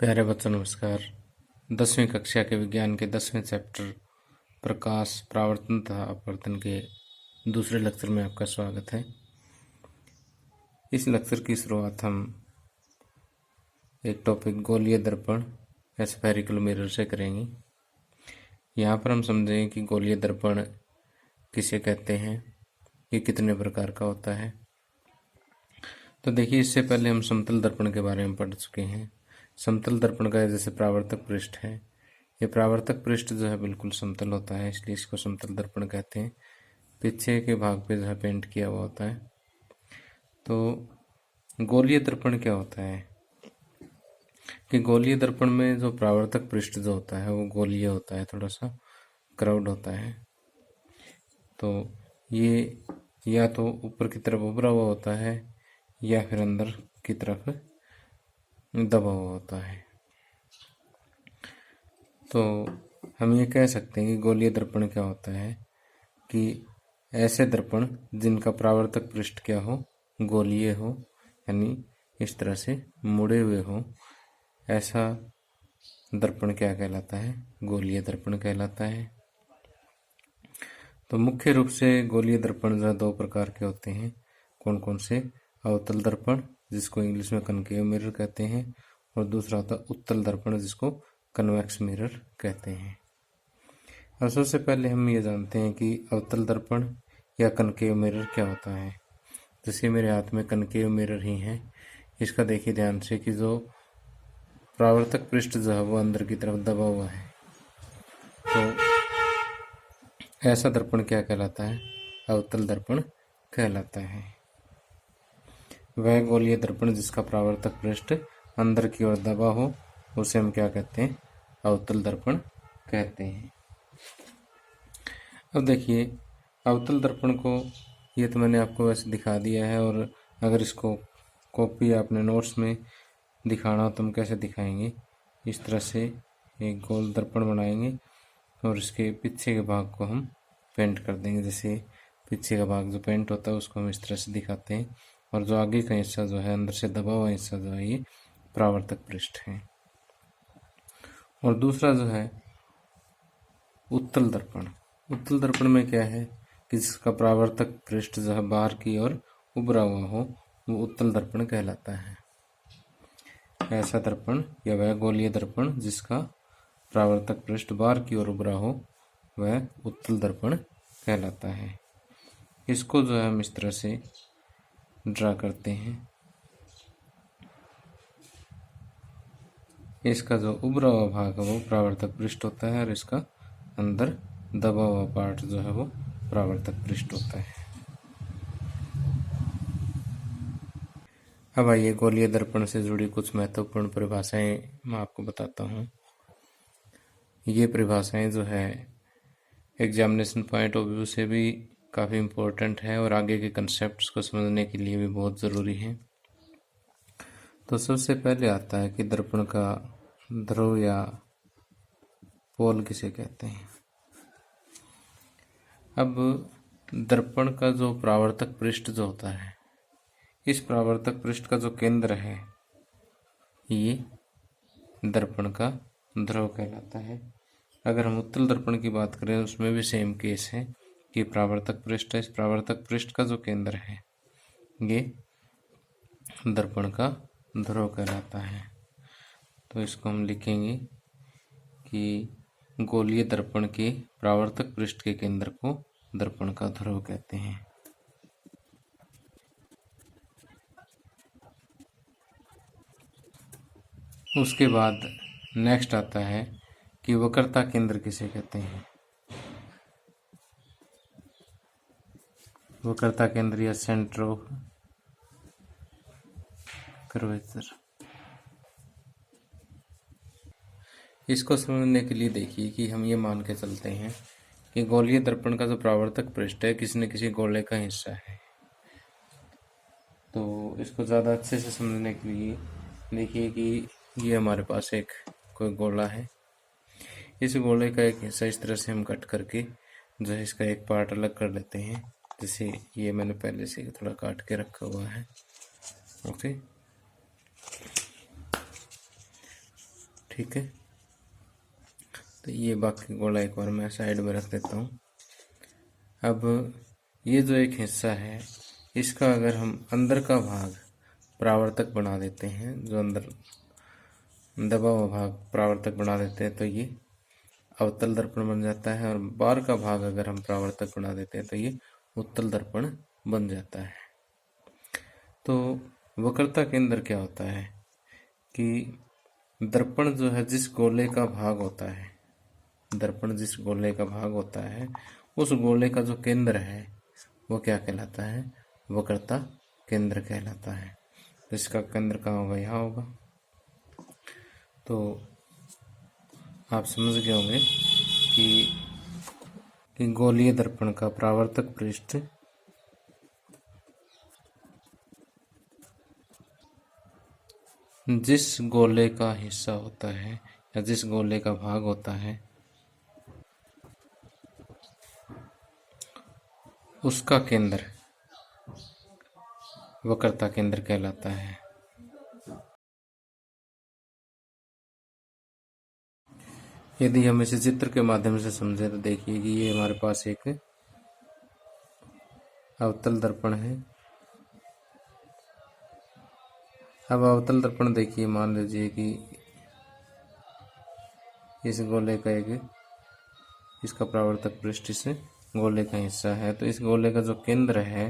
प्यारे बच्चों नमस्कार। 10वीं कक्षा के विज्ञान के 10वें चैप्टर प्रकाश परावर्तन तथा अपवर्तन के दूसरे लेक्चर में आपका स्वागत है। इस लेक्चर की शुरुआत हम एक टॉपिक गोलीय दर्पण या स्फेरिकल मिरर से करेंगे। यहाँ पर हम समझेंगे कि गोलीय दर्पण किसे कहते हैं, ये कितने प्रकार का होता है। तो देखिए, इससे पहले हम समतल दर्पण के बारे में पढ़ चुके हैं। समतल दर्पण का जैसे परावर्तक पृष्ठ है, ये परावर्तक पृष्ठ जो है बिल्कुल समतल होता है, इसलिए इसको समतल दर्पण कहते हैं। पीछे के भाग पे जो है पेंट किया हुआ होता है। तो गोलीय दर्पण क्या होता है कि गोलीय दर्पण में जो परावर्तक पृष्ठ जो होता है वो गोलीय होता है, थोड़ा सा क्राउड होता है। तो ये या तो ऊपर की तरफ उभरा हुआ होता है या फिर अंदर की तरफ दबा हुआ होता है। तो हम ये कह सकते हैं कि गोलीय दर्पण क्या होता है कि ऐसे दर्पण जिनका परावर्तक पृष्ठ क्या हो, गोलीय हो, यानी इस तरह से मुड़े हुए हो, ऐसा दर्पण क्या कहलाता है, गोलीय दर्पण कहलाता है। तो मुख्य रूप से गोलीय दर्पण जो दो प्रकार के होते हैं। कौन कौन से? अवतल दर्पण, जिसको इंग्लिश में कनकेव मिरर कहते हैं, और दूसरा होता है उत्तल दर्पण, जिसको कन्वेक्स मिरर कहते हैं। और सबसे पहले हम ये जानते हैं कि अवतल दर्पण या कनकेव मिरर क्या होता है। जैसे मेरे हाथ में कनकेव मिरर ही है, इसका देखिए ध्यान से कि जो परावर्तक पृष्ठ जो है वो अंदर की तरफ दबा हुआ है। तो ऐसा दर्पण क्या कहलाता है? अवतल दर्पण कहलाता है। वह गोलीय दर्पण जिसका परावर्तक पृष्ठ अंदर की ओर दबा हो, उसे हम क्या कहते हैं? अवतल दर्पण कहते हैं। अब देखिए, अवतल दर्पण को ये तो मैंने आपको वैसे दिखा दिया है, और अगर इसको कॉपी अपने नोट्स में दिखाना हो तो हम कैसे दिखाएंगे? इस तरह से एक गोल दर्पण बनाएंगे और इसके पीछे के भाग को हम पेंट कर देंगे। जैसे पीछे का भाग जो पेंट होता है उसको हम इस तरह से दिखाते हैं, और जो आगे का हिस्सा जो है, अंदर से दबा हुआ हिस्सा जो है, ये परावर्तक पृष्ठ है। और दूसरा जो है उत्तल दर्पण। उत्तल दर्पण में क्या है कि जिसका परावर्तक पृष्ठ जो है बाहर की ओर उभरा हुआ हो, वो उत्तल दर्पण कहलाता है। ऐसा दर्पण या वह गोलीय दर्पण जिसका परावर्तक पृष्ठ बाहर की ओर उभरा हो, वह उत्तल दर्पण कहलाता है। इसको जो है हम इस तरह से ड्रा करते हैं। इसका जो उभरा हुआ भाग है वो परावर्तक पृष्ठ होता है, और इसका अंदर दबा हुआ पार्ट जो है वो परावर्तक पृष्ठ होता है। अब आइए गोलीय दर्पण से जुड़ी कुछ महत्वपूर्ण परिभाषाएं मैं आपको बताता हूँ। ये परिभाषाएं जो है एग्जामिनेशन पॉइंट ऑफ व्यू से भी काफ़ी इम्पोर्टेंट है, और आगे के कंसेप्ट्स को समझने के लिए भी बहुत ज़रूरी है। तो सबसे पहले आता है कि दर्पण का ध्रुव या पोल किसे कहते हैं। अब दर्पण का जो परावर्तक पृष्ठ जो होता है, इस परावर्तक पृष्ठ का जो केंद्र है, ये दर्पण का ध्रुव कहलाता है। अगर हम उत्तल दर्पण की बात करें उसमें भी सेम केस है कि परावर्तक पृष्ठ है, इस परावर्तक पृष्ठ का जो केंद्र है ये दर्पण का ध्रुव कहलाता है। तो इसको हम लिखेंगे कि गोलीय दर्पण के परावर्तक पृष्ठ के केंद्र को दर्पण का ध्रुव कहते हैं। उसके बाद नेक्स्ट आता है कि वक्रता केंद्र किसे कहते हैं। वक्रता केंद्र या सेंटर ऑफ कर्वेचर। इसको समझने के लिए देखिए कि हम ये मान के चलते हैं कि गोलीय दर्पण का जो परावर्तक पृष्ठ है किसी न किसी गोले का हिस्सा है। तो इसको ज़्यादा अच्छे से समझने के लिए देखिए कि ये हमारे पास एक कोई गोला है। इस गोले का एक हिस्सा इस तरह से हम कट करके जो है इसका एक पार्ट अलग कर लेते हैं। जैसे ये मैंने पहले से थोड़ा काट के रखा हुआ है। ओके, ठीक है। तो ये बाकी गोला एक बार मैं साइड में रख देता हूँ। अब ये जो एक हिस्सा है, इसका अगर हम अंदर का भाग परावर्तक बना देते हैं, जो अंदर दबा हुआ भाग परावर्तक बना देते हैं, तो ये अवतल दर्पण बन जाता है। और बाहर का भाग अगर हम परावर्तक बना देते हैं तो ये उत्तल दर्पण बन जाता है। तो वक्रता केंद्र क्या होता है कि दर्पण जो है जिस गोले का भाग होता है, दर्पण जिस गोले का भाग होता है, उस गोले का जो केंद्र है वो क्या कहलाता है? वक्रता केंद्र कहलाता है। तो इसका केंद्र कहाँ होगा? यहाँ होगा। तो आप समझ गए होंगे कि गोलीय दर्पण का परावर्तक पृष्ठ जिस गोले का हिस्सा होता है या जिस गोले का भाग होता है, उसका केंद्र वक्रता केंद्र कहलाता है। यदि हम इसे चित्र के माध्यम से समझें तो देखिए कि ये हमारे पास एक अवतल दर्पण है। अब अवतल दर्पण देखिए, मान लीजिए कि इस गोले का इसका परावर्तक पृष्ठ इस गोले का हिस्सा है। तो इस गोले का जो केंद्र है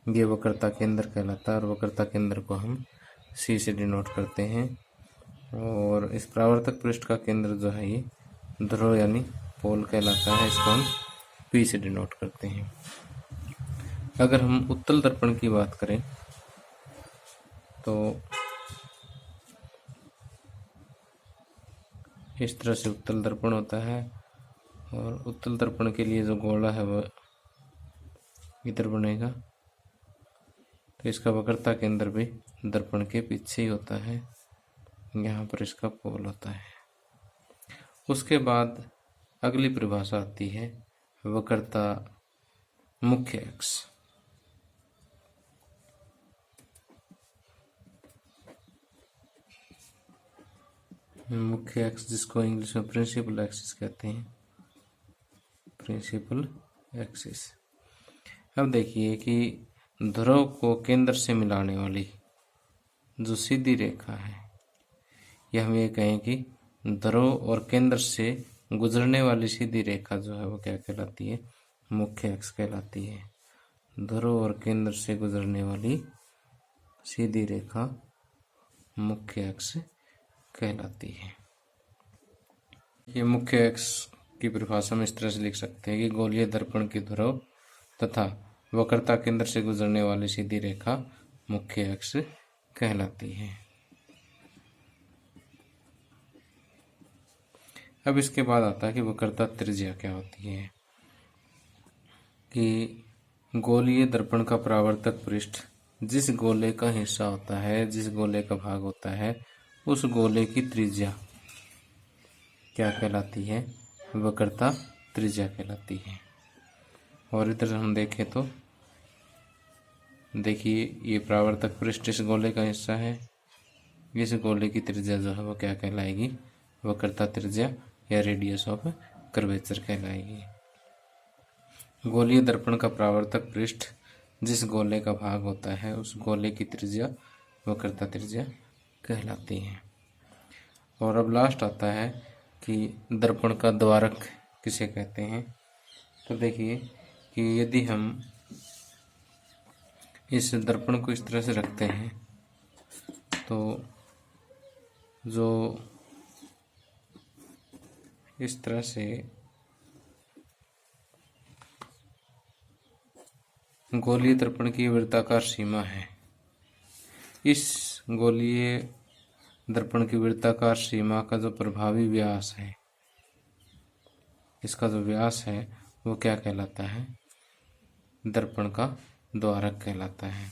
ये वक्रता केंद्र कहलाता है, और वक्रता केंद्र को हम C से डिनोट करते हैं। और इस परावर्तक पृष्ठ का केंद्र जो है ये ध्रुव यानी पोल कहलाता है, इसको हम P से डिनोट करते हैं। अगर हम उत्तल दर्पण की बात करें तो इस तरह से उत्तल दर्पण होता है, और उत्तल दर्पण के लिए जो गोला है वह इधर बनेगा। तो इसका वक्रता केंद्र भी दर्पण के पीछे ही होता है, यहाँ पर इसका पोल होता है। उसके बाद अगली परिभाषा आती है वक्रता मुख्य अक्ष। मुख्य अक्ष जिसको इंग्लिश में प्रिंसिपल एक्सिस कहते हैं, प्रिंसिपल एक्सिस। अब देखिए कि ध्रुव को केंद्र से मिलाने वाली जो सीधी रेखा है, यह हम ये कहें कि ध्रुव और केंद्र से गुजरने वाली सीधी रेखा जो है वो क्या कहलाती है? मुख्य अक्ष कहलाती है। ध्रुव और केंद्र से गुजरने वाली सीधी रेखा मुख्य अक्ष कहलाती है। ये मुख्य अक्ष की परिभाषा में इस तरह से लिख सकते हैं कि गोलीय दर्पण की ध्रुव तथा वक्रता केंद्र से गुजरने वाली सीधी रेखा मुख्य अक्ष कहलाती है। अब इसके बाद आता है कि वक्रता त्रिज्या क्या होती है। कि गोलीय दर्पण का परावर्तक पृष्ठ जिस गोले का हिस्सा होता है, जिस गोले का भाग होता है, उस गोले की त्रिज्या क्या कहलाती है? वक्रता त्रिज्या कहलाती है। और इधर हम देखें तो देखिए ये परावर्तक पृष्ठ इस गोले का हिस्सा है, इस गोले की त्रिज्या जो है वो क्या कहलाएगी? वक्रता त्रिज्या या रेडियस ऑफ कर्वेचर कहलाएगी। गोलीय दर्पण का परावर्तक पृष्ठ जिस गोले का भाग होता है, उस गोले की त्रिज्या वक्रता त्रिज्या कहलाती है। और अब लास्ट आता है कि दर्पण का द्वारक किसे कहते हैं। तो देखिए कि यदि हम इस दर्पण को इस तरह से रखते हैं तो जो इस तरह से गोलीय दर्पण की वृत्ताकार सीमा है, इस गोलीय दर्पण की वृत्ताकार सीमा का जो प्रभावी व्यास है, इसका जो व्यास है वो क्या कहलाता है? दर्पण का द्वारक कहलाता है।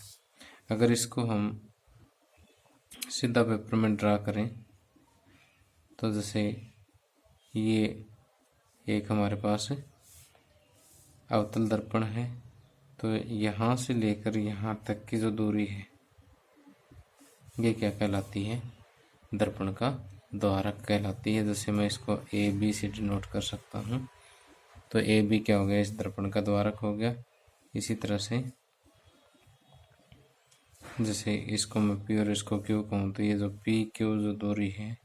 अगर इसको हम सीधा पेपर में ड्रा करें तो जैसे ये एक हमारे पास अवतल दर्पण है, तो यहाँ से लेकर यहाँ तक की जो दूरी है ये क्या कहलाती है? दर्पण का द्वारक कहलाती है। जैसे मैं इसको ए बी से डिनोट कर सकता हूँ, तो ए बी क्या हो गया, इस दर्पण का द्वारक हो गया। इसी तरह से जैसे इसको मैं पी और इसको क्यू कहूँ, तो ये जो पी क्यू जो दूरी है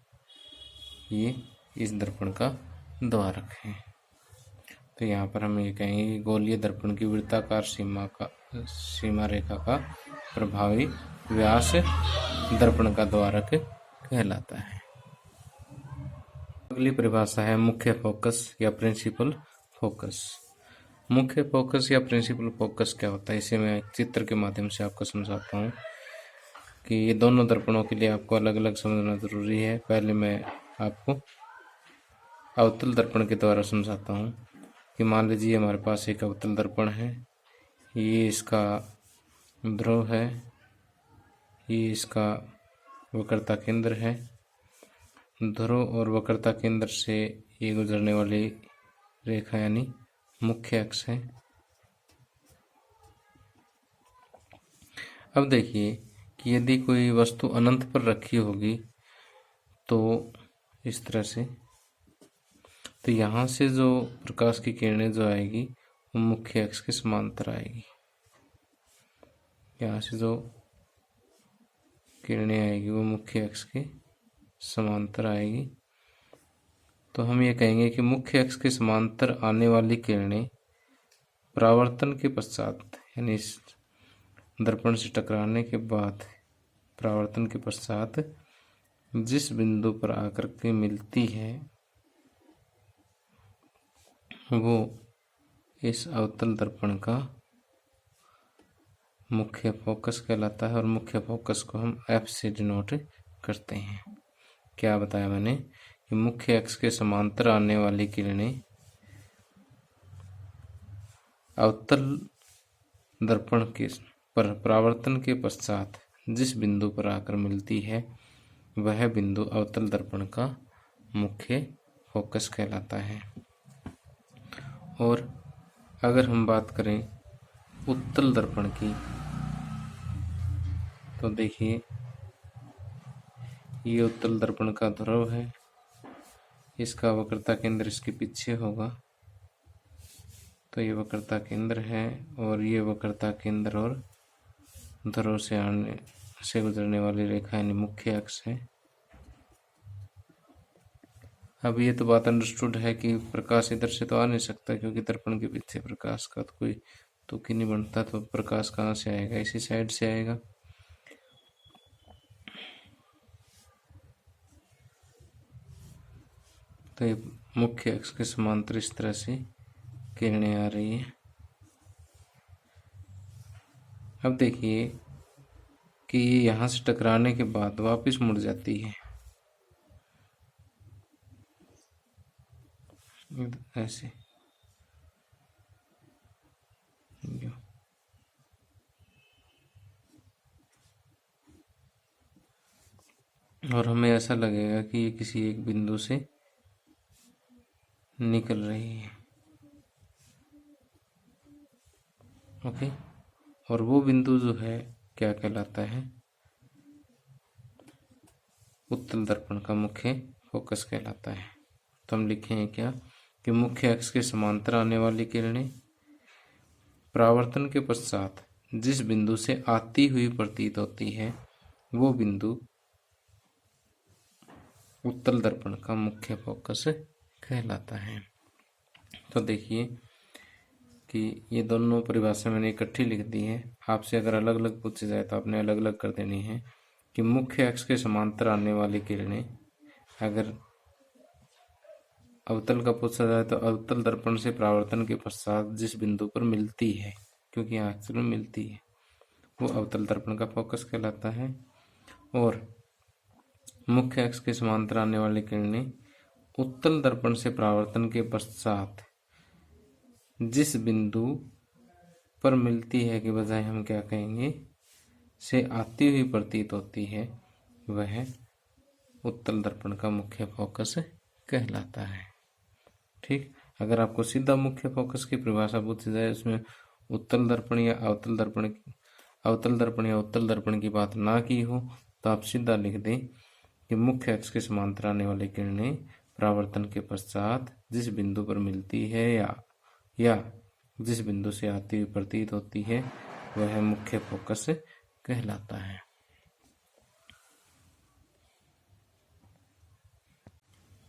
ये इस दर्पण का द्वारक है। तो यहाँ पर हम ये कहेंगे कि गोलीय दर्पण की वृत्ताकार सीमा रेखा का प्रभावी व्यास दर्पण का द्वारक कहलाता है। अगली परिभाषा है मुख्य फोकस या प्रिंसिपल फोकस। मुख्य फोकस या प्रिंसिपल फोकस क्या होता है, इसे मैं एक चित्र के माध्यम से आपको समझाता हूँ कि ये दोनों दर्पणों के लिए आपको अलग अलग समझना जरूरी है। पहले मैं आपको अवतल दर्पण के द्वारा समझाता हूँ कि मान लीजिए हमारे पास एक अवतल दर्पण है, ये इसका ध्रुव है, ये इसका वक्रता केंद्र है। ध्रुव और वक्रता केंद्र से ये गुजरने वाली रेखा यानी मुख्य अक्ष है। अब देखिए कि यदि कोई वस्तु अनंत पर रखी होगी तो इस तरह से, तो यहाँ से जो प्रकाश की किरणें जो आएगी वो मुख्य अक्ष के समांतर आएगी। यहाँ से जो किरणें आएगी वो मुख्य अक्ष के समांतर आएगी। तो हम ये कहेंगे कि मुख्य अक्ष के समांतर आने वाली किरणें परावर्तन के पश्चात, यानी इस दर्पण से टकराने के बाद परावर्तन के पश्चात जिस बिंदु पर आकर के मिलती है वो इस अवतल दर्पण का मुख्य फोकस कहलाता है। और मुख्य फोकस को हम F से डिनोट करते हैं। क्या बताया मैंने कि मुख्य अक्ष के समांतर आने वाली किरणें अवतल दर्पण के पर परावर्तन के पश्चात जिस बिंदु पर आकर मिलती है वह बिंदु अवतल दर्पण का मुख्य फोकस कहलाता है। और अगर हम बात करें उत्तल दर्पण की, तो देखिए ये उत्तल दर्पण का ध्रुव है, इसका वक्रता केंद्र इसके पीछे होगा, तो ये वक्रता केंद्र है और ये वक्रता केंद्र और ध्रुव से गुजरने वाली रेखा यानी मुख्य अक्ष है। अब ये तो बात अंडरस्टूड है कि प्रकाश इधर से तो आ नहीं सकता, क्योंकि दर्पण के पीछे प्रकाश का तो कोई तुक ही नहीं बनता, तो प्रकाश कहाँ से आएगा, इसी साइड से आएगा। तो ये मुख्य अक्ष के समांतर इस तरह से किरणें आ रही है। अब देखिए कि ये यहाँ से टकराने के बाद वापस मुड़ जाती है ऐसे, और हमें ऐसा लगेगा कि ये किसी एक बिंदु से निकल रही है। ओके, और वो बिंदु जो है क्या कहलाता है, उत्तल दर्पण का मुख्य फोकस कहलाता है। तो हम लिखेंगे क्या कि मुख्य अक्ष के समांतर आने वाली किरणें परावर्तन के पश्चात जिस बिंदु से आती हुई प्रतीत होती है वो बिंदु उत्तल दर्पण का मुख्य फोकस कहलाता है। तो देखिए कि ये दोनों परिभाषा मैंने इकट्ठी लिख दी है। आपसे अगर अलग अलग पूछे जाए तो आपने अलग अलग कर देनी है कि मुख्य अक्ष के समांतर आने वाली किरणें, अगर अवतल का पूछा जाए तो अवतल दर्पण से परावर्तन के पश्चात जिस बिंदु पर मिलती है, क्योंकि यहाँ अक्ष में मिलती है, वो अवतल दर्पण का फोकस कहलाता है। और मुख्य अक्ष के समांतर आने वाली किरणें उत्तल दर्पण से परावर्तन के पश्चात जिस बिंदु पर मिलती है के बजाय हम क्या कहेंगे, से आती हुई प्रतीत होती है, वह उत्तल दर्पण का मुख्य फोकस कहलाता है। ठीक, अगर आपको सीधा मुख्य फोकस की परिभाषा पूछी जाए, उसमें उत्तल दर्पण या अवतल दर्पण या उत्तल दर्पण की बात ना की हो, तो आप सीधा लिख दें कि मुख्य अक्ष के समांतर आने वाली किरणें परावर्तन के पश्चात जिस बिंदु पर मिलती है या जिस बिंदु से आती हुई प्रतीत होती है वह मुख्य फोकस कहलाता है।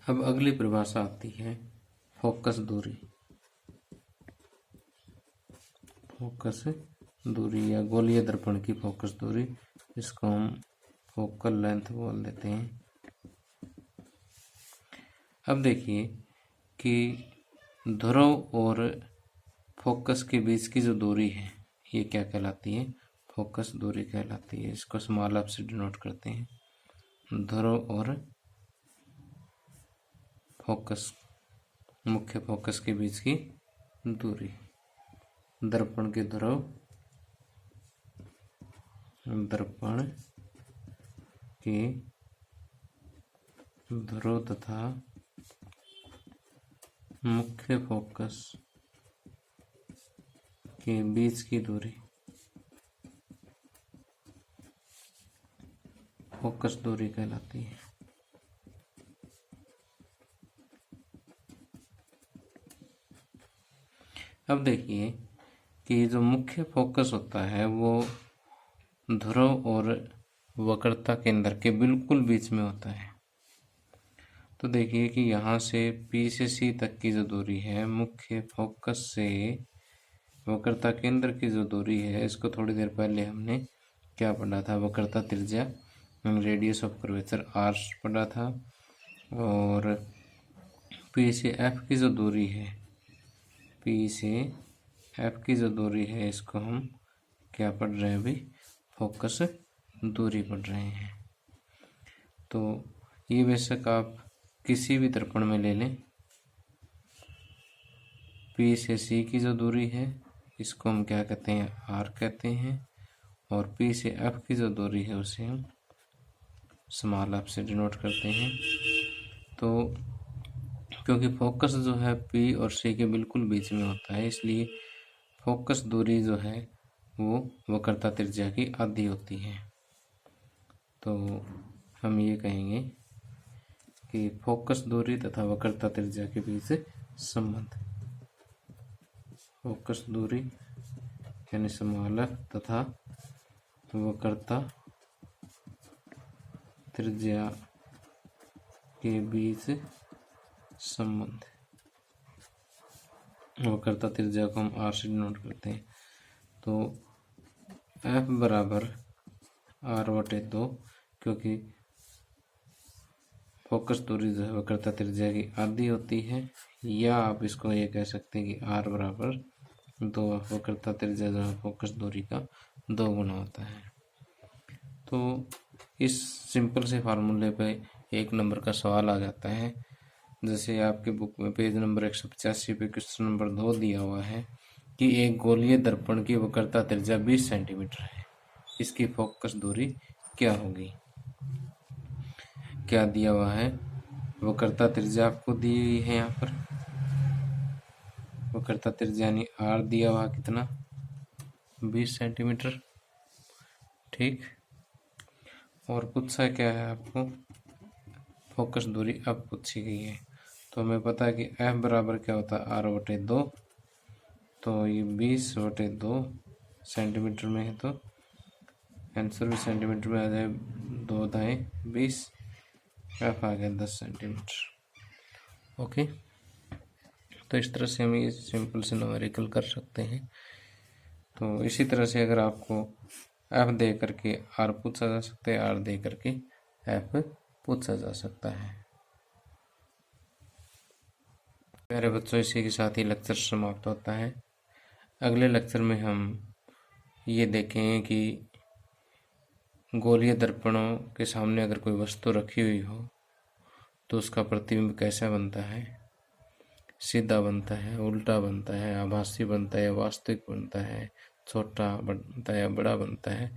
अब अगली परिभाषा आती है फोकस दूरी। फोकस दूरी या गोलीय दर्पण की फोकस दूरी, इसको हम फोकल लेंथ बोल देते हैं। अब देखिए कि ध्रुव और फोकस के बीच की जो दूरी है ये क्या कहलाती है? फोकस दूरी कहलाती है। इसको स्मॉल f से डिनोट करते हैं। ध्रुव और फोकस, मुख्य फोकस के बीच की दूरी। दर्पण के ध्रुव, दर्पण के ध्रुव तथा मुख्य फोकस के बीच की दूरी फोकस दूरी कहलाती है। अब देखिए कि जो मुख्य फोकस होता है वो ध्रुव और वक्रता केंद्र के बिल्कुल बीच में होता है। तो देखिए कि यहाँ से P से C तक की जो दूरी है, मुख्य फोकस से वक्रता केंद्र की जो दूरी है, इसको थोड़ी देर पहले हमने क्या पढ़ा था? वक्रता त्रिज्या, रेडियस ऑफ कर्वेचर R पढ़ा था। और P से F की जो दूरी है, P से F की जो दूरी है, इसको हम क्या पढ़ रहे हैं अभी? फोकस दूरी पढ़ रहे हैं। तो ये बेशक आप किसी भी दर्पण में ले लें। P से C की जो दूरी है इसको हम क्या कहते हैं? R कहते हैं। और P से F की जो दूरी है उसे हम स्मॉल f से डिनोट करते हैं। तो क्योंकि फोकस जो है P और C के बिल्कुल बीच में होता है, इसलिए फोकस दूरी जो है वो वक्रता त्रिज्या की आधी होती है। तो हम ये कहेंगे कि फोकस दूरी तथा वक्रता त्रिज्या के बीच संबंध, फोकस दूरी यानी स्मॉल f तथा वक्रता त्रिज्या के बीच संबंध। वक्रता त्रिज्या को हम R से डिनोट करते हैं। तो F बराबर R/2, क्योंकि फोकस दूरी जो है वक्रता त्रिज्या की आधी होती है, या आप इसको ये कह सकते हैं कि R बराबर 2, वक्रता त्रिज्या जो है फोकस दूरी का 2 गुना होता है। तो इस सिंपल से फार्मूले पे 1 नंबर का सवाल आ जाता है। जैसे आपके बुक में पेज नंबर 185 पे क्वेश्चन नंबर 2 दिया हुआ है कि एक गोलीय दर्पण की वक्रता त्रिज्या 20 सेंटीमीटर है, इसकी फोकस दूरी क्या होगी? क्या दिया हुआ है? वक्रता त्रिज्या आपको दी हुई है, यहाँ पर वक्रता त्रिज्या यानी R दिया हुआ कितना? 20 सेंटीमीटर। ठीक। और पूछा क्या है आपको? फोकस दूरी अब पूछी गई है। तो हमें पता है कि F बराबर क्या होता है? R/2। तो ये 20/2 सेंटीमीटर में है, तो आंसर भी सेंटीमीटर में आ जाए। 2 दाएँ 20, F आ गया 10 सेंटीमीटर। ओके, तो इस तरह से हम ये सिंपल से न्यूमेरिकल कर सकते हैं। तो इसी तरह से अगर आपको F दे करके R पूछा जा सकता है, R दे करके F पूछा जा सकता है। प्यारे बच्चों, इसी के साथ ही लेक्चर समाप्त होता है। अगले लेक्चर में हम ये देखेंगे कि गोलीय दर्पणों के सामने अगर कोई वस्तु रखी हुई हो तो उसका प्रतिबिंब कैसा बनता है? सीधा बनता है, उल्टा बनता है, आभासी बनता है, वास्तविक बनता है, छोटा बनता है या बड़ा बनता है।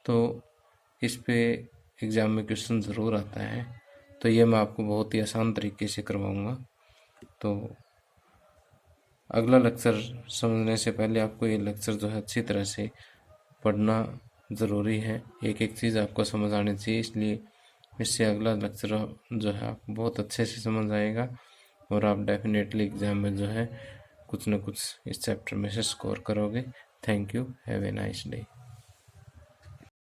तो इस पे एग्ज़ाम में क्वेश्चन ज़रूर आता है। तो ये मैं आपको बहुत ही आसान तरीके से करवाऊँगा। तो अगला लेक्चर समझने से पहले आपको ये लेक्चर जो है अच्छी तरह से पढ़ना ज़रूरी है। एक एक चीज़ आपको समझ आनी चाहिए, इसलिए इससे अगला लेक्चर जो है आपको बहुत अच्छे से समझ आएगा और आप डेफिनेटली एग्ज़ाम में जो है कुछ न कुछ इस चैप्टर में से स्कोर करोगे। Thank you, have a nice day.